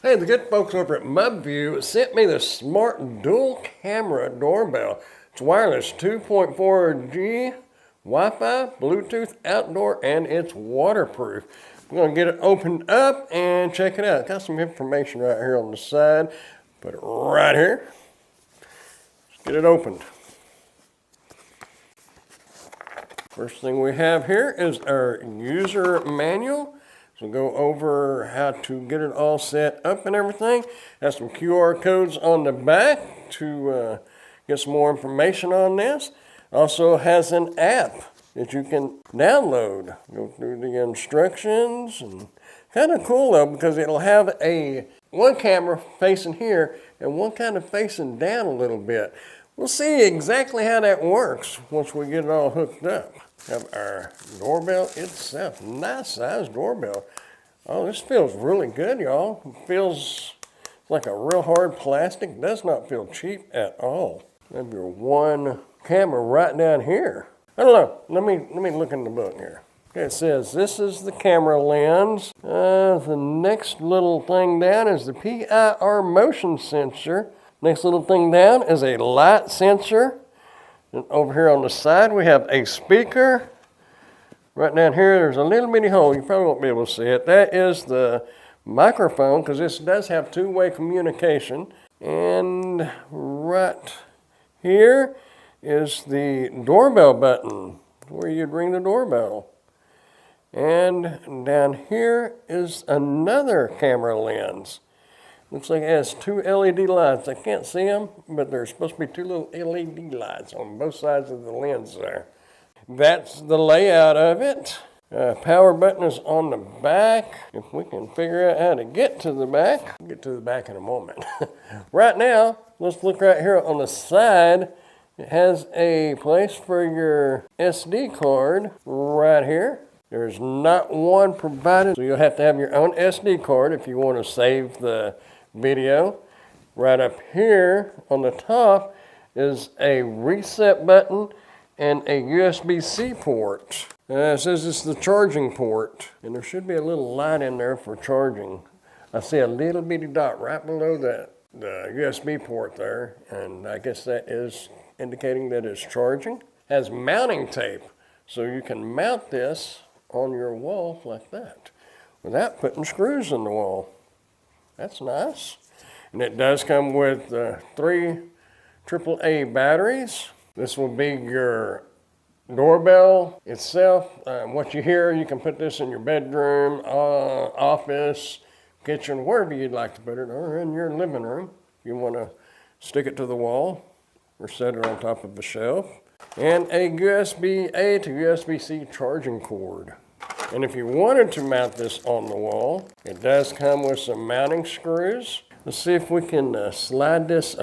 Hey, the good folks over at MUBVIEW sent me the smart dual camera doorbell. It's wireless 2.4G, Wi-Fi, Bluetooth, outdoor, and it's waterproof. We're going to get it opened up and check it out. Got some information right here on the side. Put it right here. Let's get it opened. First thing we have here is our user manual. So go over how to get it all set up and everything. Has some QR codes on the back to get some more information on this. Also has an app that you can download. Go through the instructions, and kind of cool though, because it'll have one camera facing here and one kind of facing down a little bit. We'll see exactly how that works once we get it all hooked up. Have our doorbell itself. Nice size doorbell. Oh, this feels really good, y'all. It feels like a real hard plastic. Does not feel cheap at all. Have your one camera right down here. I don't know. Let me look in the book here. Okay, it says this is the camera lens. The next little thing down is the PIR motion sensor. Next little thing down is a light sensor. And over here on the side, we have a speaker. Right down here, there's a little bitty hole. You probably won't be able to see it. That is the microphone, because this does have two-way communication. And right here is the doorbell button, where you'd ring the doorbell. And down here is another camera lens. Looks like it has two LED lights. I can't see them, but there's supposed to be two little LED lights on both sides of the lens there. That's the layout of it. Power button is on the back. If we can figure out how to get to the back, we'll get to the back in a moment. Right now, let's look right here on the side. It has a place for your SD card right here. There's not one provided, so you'll have to have your own SD card if you want to save the video. Right up here on the top is a reset button and a USB-C port. It says it's the charging port, and there should be a little light in there for charging. I see a little bitty dot right below the USB port there, and I guess that is indicating that it's charging. Has mounting tape, so you can mount this on your wall like that without putting screws in the wall. That's nice. And it does come with 3 AAA batteries. This will be your doorbell itself. What you hear, you can put this in your bedroom, office, kitchen, wherever you'd like to put it, or in your living room. You want to stick it to the wall or set it on top of a shelf. And a USB-A to USB-C charging cord. And if you wanted to mount this on the wall, it does come with some mounting screws. Let's see if we can slide this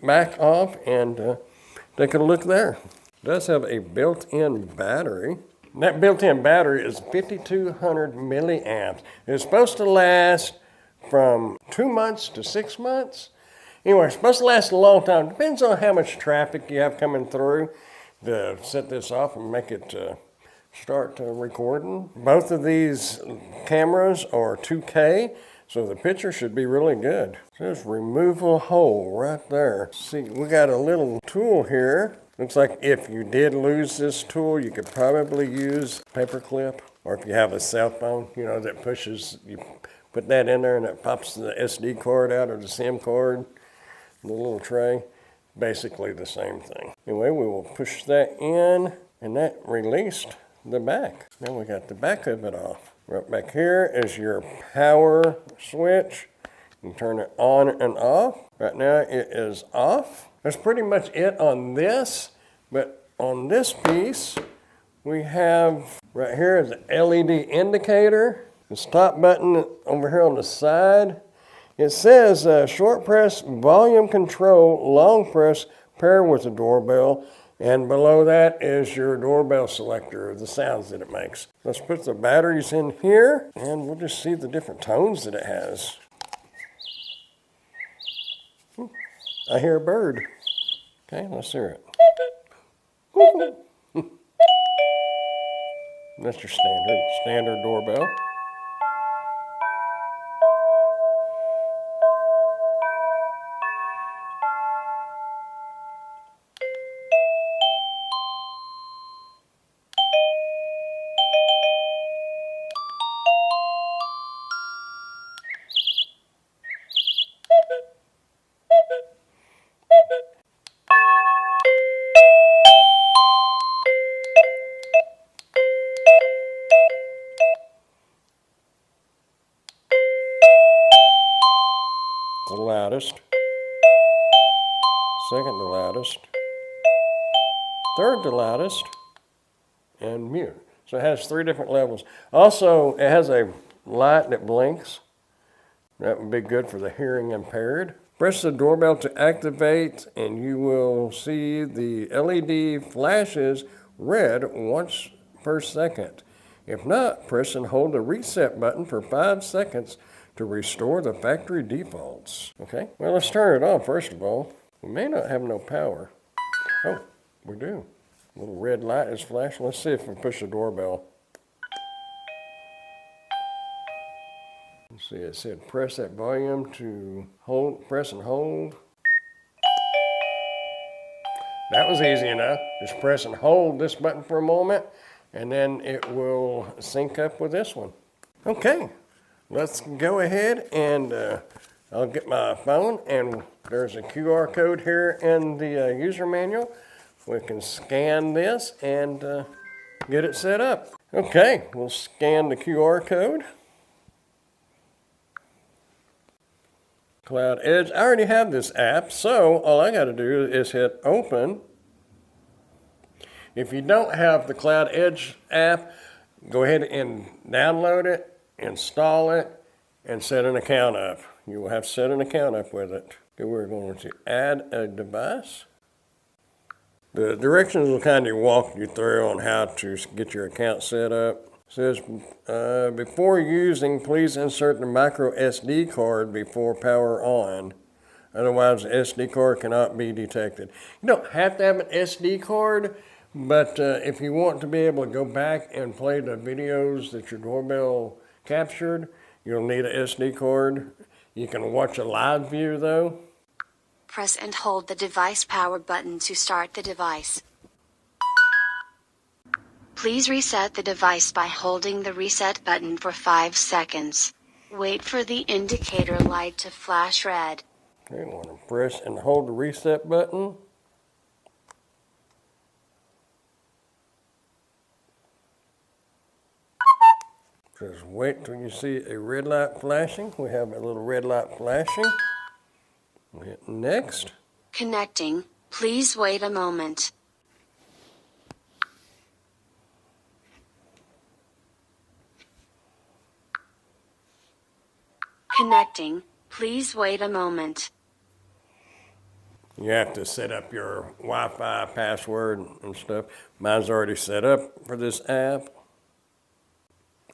back off and take a look there. It does have a built-in battery. And that built-in battery is 5,200 milliamps. It's supposed to last from 2 months to 6 months. Anyway, it's supposed to last a long time. Depends on how much traffic you have coming through to set this off and make it start recording. Both of these cameras are 2K, so the picture should be really good. There's removal hole right there. See, we got a little tool here. Looks like if you did lose this tool, you could probably use a paper clip, or if you have a cell phone, that pushes, you put that in there and it pops the SD card out or the SIM card, the little tray. Basically the same thing. Anyway, we will push that in, and that released the back. Now we got the back of it off. Right back here is your power switch. You can turn it on and off. Right now it is off. That's pretty much it on this, but on this piece we have right here is an LED indicator. The stop button over here on the side. It says short press volume control, long press pair with the doorbell. And below that is your doorbell selector, the sounds that it makes. Let's put the batteries in here, and we'll just see the different tones that it has. I hear a bird. Okay, let's hear it. That's your standard doorbell. the loudest, second to loudest, third to loudest, and mute. So it has 3 different levels. Also, it has a light that blinks. That would be good for the hearing impaired. Press the doorbell to activate, and you will see the LED flashes red once per second. If not, press and hold the reset button for 5 seconds to restore the factory defaults. Okay, well, let's turn it on first of all. We may not have no power. Oh, we do. A little red light is flashing. Let's see if we push the doorbell. Let's see, it said press that volume to hold, press and hold. That was easy enough. Just press and hold this button for a moment, and then it will sync up with this one. Okay, let's go ahead and I'll get my phone, and there's a QR code here in the user manual. We can scan this and get it set up. Okay, we'll scan the QR code. Cloud Edge. I already have this app, so all I got to do is hit open. If you don't have the Cloud Edge app, go ahead and download it, install it, and set an account up. You will have to set an account up with it. Okay, we're going to add a device. The directions will kind of walk you through on how to get your account set up. It says, before using, please insert the micro SD card before power on. Otherwise, the SD card cannot be detected. You don't have to have an SD card, but if you want to be able to go back and play the videos that your doorbell captured, you'll need an SD card. You can watch a live view, though. Press and hold the device power button to start the device. Please reset the device by holding the reset button for 5 seconds. Wait for the indicator light to flash red. Okay, you want to press and hold the reset button. Just wait till you see a red light flashing. We have a little red light flashing. We'll hit next. Connecting. Please wait a moment. Connecting. Please wait a moment. You have to set up your Wi-Fi password and stuff. Mine's already set up for this app.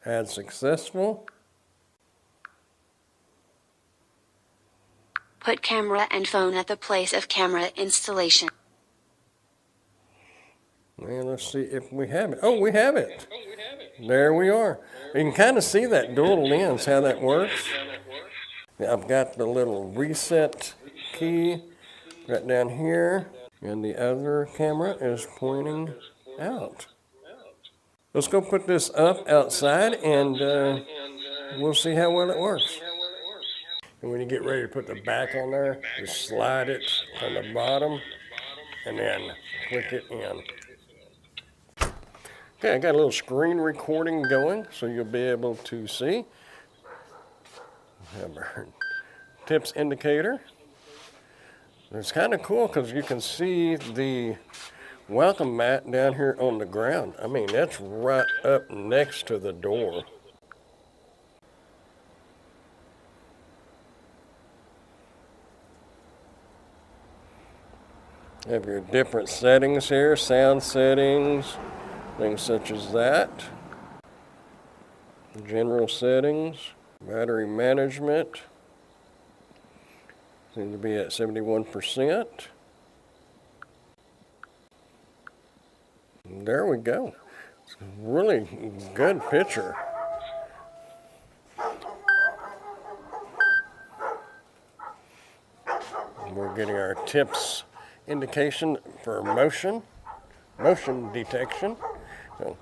Add successful. Put camera and phone at the place of camera installation. Well, let's see if we have it. Oh, we have it. There we are. You can kind of see that dual lens, how that works. I've got the little reset key right down here, and the other camera is pointing out. Let's go put this up outside, and we'll see how well it works. And when you get ready to put the back on there, just slide it on the bottom, and then click it in. Okay, I got a little screen recording going, so you'll be able to see. Have our tips indicator. It's kind of cool because you can see the welcome mat down here on the ground. I mean, that's right up next to the door. Have your different settings here, sound settings, things such as that. General settings, battery management. Seems to be at 71%. There we go. It's a really good picture. We're getting our tips indication for motion detection. So,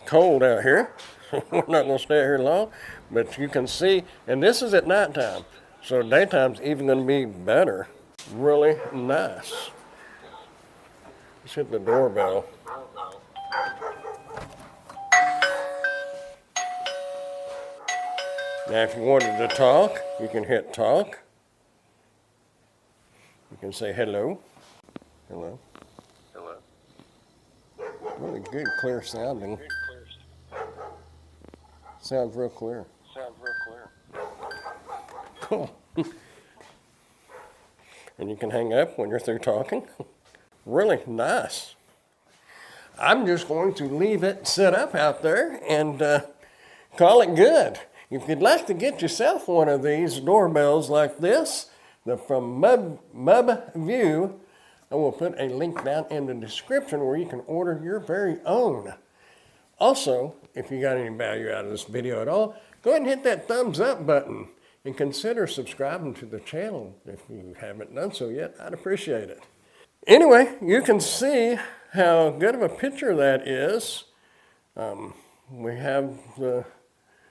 cold out here. We're not going to stay out here long, but you can see, and this is at nighttime. So daytime's even going to be better. Really nice. Let's hit the doorbell. Now if you wanted to talk, you can hit talk. You can say hello. Hello. Hello. Really good, clear sounding. Sounds real clear. Sounds real clear. Cool. And you can hang up when you're through talking. Really nice. I'm just going to leave it set up out there and call it good. If you'd like to get yourself one of these doorbells like this, from MUBVIEW, I will put a link down in the description where you can order your very own. Also, if you got any value out of this video at all, go ahead and hit that thumbs up button and consider subscribing to the channel if you haven't done so yet. I'd appreciate it. Anyway, you can see how good of a picture that is. We have the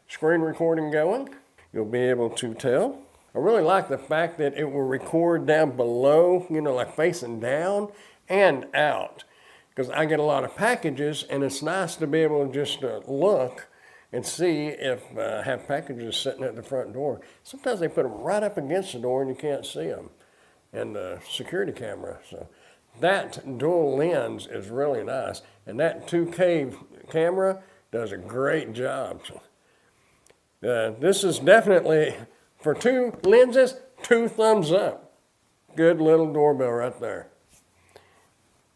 screen recording going. You'll be able to tell. I really like the fact that it will record down below, like facing down and out. Because I get a lot of packages, and it's nice to be able to just look and see if I have packages sitting at the front door. Sometimes they put them right up against the door and you can't see them. And the security camera. So that dual lens is really nice. And that 2K camera does a great job. This is definitely, for 2 lenses, 2 thumbs up. Good little doorbell right there.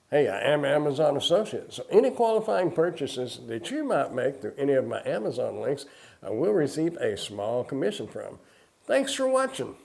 Hey, I am Amazon associate, so any qualifying purchases that you might make through any of my Amazon links, I will receive a small commission from. Thanks for watching.